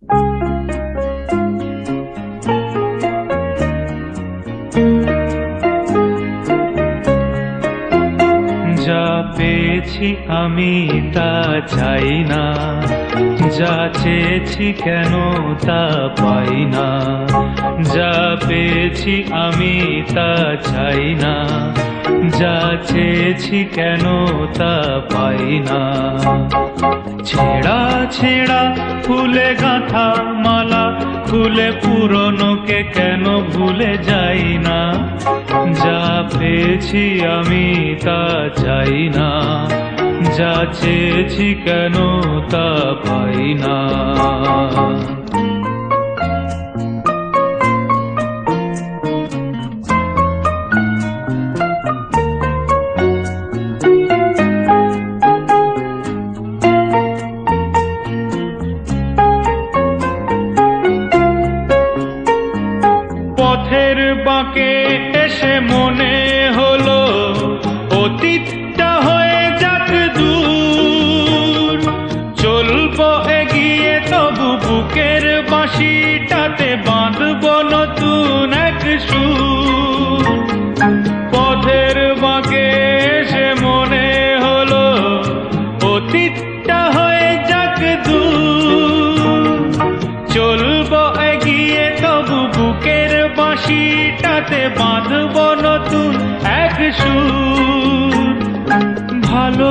যা পেয়েছি আমি তা চাই না, যা চেয়েছি কেন তা পাই না। যা পেয়েছি আমি তা চাই না, যা চেয়েছি কেন তা পাই না। ছেঁড়া ছেঁড়া ফুলে গাঁথা মালা খুলে পুরনোকে কেন ভুলে যাই না। যা পেয়েছি আমি তা চাই না, যা চেয়েছি কেন তা পাই না। পথের বাঁকে এসে মনে হলো অতীতটা হয়ে যাক দূর। চলবো এগিয়ে তবু বুকের বাঁশিটাতে বাঁধবো নতুন এক সুর। পথের বাঁকে এসে মনে হলো অতীতটা হয়ে যাক দূর। চলবো এগিয়ে তবু বুকের বাঁশিটাতে বাঁধবো নতুন এক সুর। ভালো